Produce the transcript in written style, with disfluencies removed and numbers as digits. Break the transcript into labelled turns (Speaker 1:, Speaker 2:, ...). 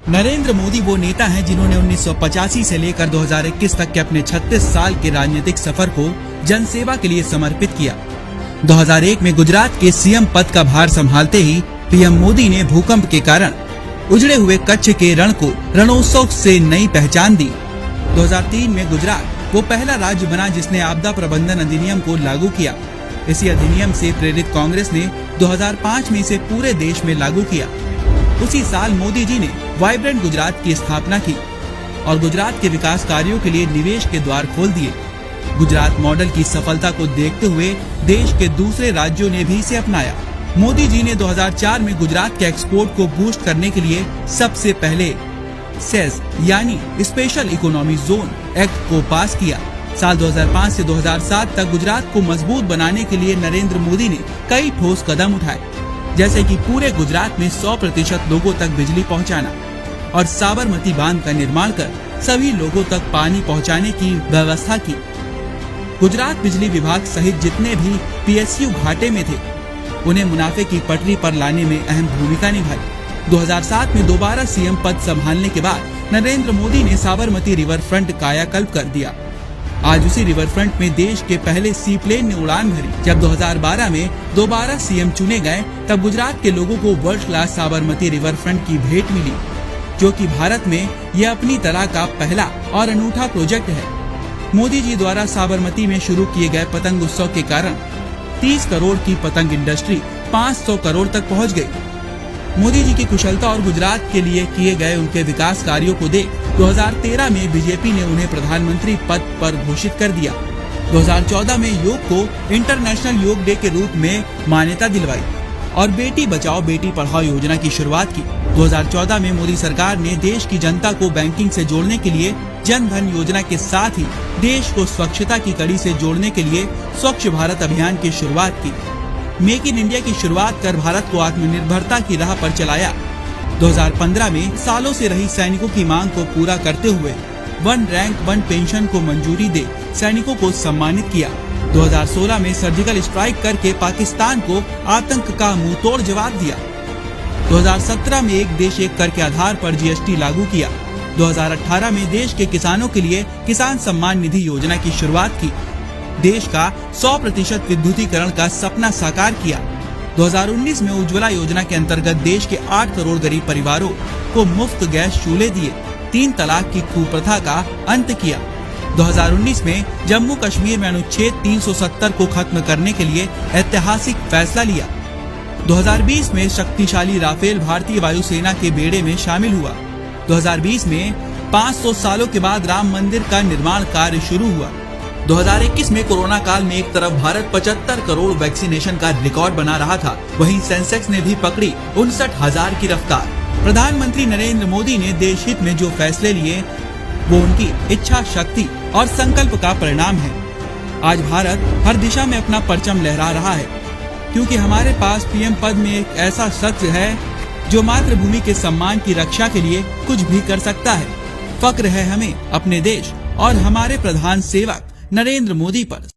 Speaker 1: नरेंद्र मोदी वो नेता हैं जिन्होंने 1985 से लेकर 2021 तक के अपने 36 साल के राजनीतिक सफर को जनसेवा के लिए समर्पित किया। 2001 में गुजरात के सीएम पद का भार संभालते ही पीएम मोदी ने भूकंप के कारण उजड़े हुए कच्छ के रण को रणोत्सव से नई पहचान दी। 2003 में गुजरात वो पहला राज्य बना जिसने आपदा प्रबंधन अधिनियम को लागू किया। इसी अधिनियम से प्रेरित कांग्रेस ने 2005 में इसे पूरे देश में लागू किया। उसी साल मोदी जी ने वाइब्रेंट गुजरात की स्थापना की और गुजरात के विकास कार्यों के लिए निवेश के द्वार खोल दिए। गुजरात मॉडल की सफलता को देखते हुए देश के दूसरे राज्यों ने भी इसे अपनाया। मोदी जी ने 2004 में गुजरात के एक्सपोर्ट को बूस्ट करने के लिए सबसे पहले सेस यानी स्पेशल इकोनॉमिक जोन एक्ट को पास किया। साल 2005 से 2007 तक गुजरात को मजबूत बनाने के लिए नरेंद्र मोदी ने कई ठोस कदम उठाए, जैसे कि पूरे गुजरात में 100% लोगों तक बिजली पहुंचाना और साबरमती बांध का निर्माण कर सभी लोगों तक पानी पहुंचाने की व्यवस्था की। गुजरात बिजली विभाग सहित जितने भी पीएसयू घाटे में थे उन्हें मुनाफे की पटरी पर लाने में अहम भूमिका निभाई। 2007 में दोबारा सीएम पद संभालने के बाद नरेंद्र मोदी ने साबरमती रिवर फ्रंट कायाकल्प कर दिया। आज उसी रिवर फ्रंट में देश के पहले सी प्लेन ने उड़ान भरी। जब 2012 में दोबारा सीएम चुने गए तब गुजरात के लोगों को world class Sabarmati river front की भेंट मिली, जो कि भारत में यह अपनी तरह का पहला और अनूठा प्रोजेक्ट है। मोदी जी द्वारा साबरमती में शुरू किए गए पतंग उत्सव के कारण 30 करोड़ की पतंग इंडस्ट्री 500 करोड़ तक पहुंच गई। मोदी जी की कुशलता और गुजरात के लिए किए गए उनके विकास कार्यों को देख 2013 में बीजेपी ने उन्हें प्रधानमंत्री पद पर घोषित कर दिया। 2014 में योग को इंटरनेशनल योग डे के रूप में मान्यता दिलवाई और बेटी बचाओ बेटी पढ़ाओ योजना की शुरुआत की। 2014 में मोदी सरकार ने देश की जनता को बैंकिंग से जोड़ने के लिए जन धन योजना के साथ ही देश को स्वच्छता की कड़ी से जोड़ने के लिए स्वच्छ भारत अभियान की शुरुआत की। मेक इन इंडिया की शुरुआत कर भारत को आत्मनिर्भरता की राह पर चलाया। 2015 में सालों से रही सैनिकों की मांग को पूरा करते हुए 1 रैंक 1 पेंशन को मंजूरी दे सैनिकों को सम्मानित किया। 2016 में सर्जिकल स्ट्राइक करके पाकिस्तान को आतंक का मुंहतोड़ जवाब दिया। 2017 में एक देश एक कर के आधार पर जीएसटी लागू किया। 2018 में देश के किसानों के लिए किसान सम्मान निधि योजना की शुरुआत की। देश का 100% विद्युतीकरण का सपना साकार किया। 2019 में उज्ज्वला योजना के अंतर्गत देश के 8 करोड़ गरीब परिवारों को मुफ्त गैस चूल्हे दिए। 3 तलाक की कुप्रथा का अंत किया। 2019 में जम्मू कश्मीर में अनुच्छेद 370 को खत्म करने के लिए ऐतिहासिक फैसला लिया। 2020 में शक्तिशाली राफेल भारतीय वायुसेना के बेड़े में शामिल हुआ। 2020 में 500 सालों के बाद राम मंदिर का निर्माण कार्य शुरू हुआ। 2021 में कोरोना काल में एक तरफ भारत 75 करोड़ वैक्सीनेशन का रिकॉर्ड बना रहा था, वहीं सेंसेक्स ने भी पकड़ी 59,000 की रफ्तार। प्रधानमंत्री नरेंद्र मोदी ने देश हित में जो फैसले लिए वो उनकी इच्छा शक्ति और संकल्प का परिणाम है। आज भारत हर दिशा में अपना परचम लहरा रहा है, क्योंकि हमारे पास पीएम पद में एक ऐसा शख्स है जो मातृभूमि के सम्मान की रक्षा के लिए कुछ भी कर सकता है। फक्र है हमें अपने देश और हमारे प्रधान सेवक नरेंद्र मोदी पर।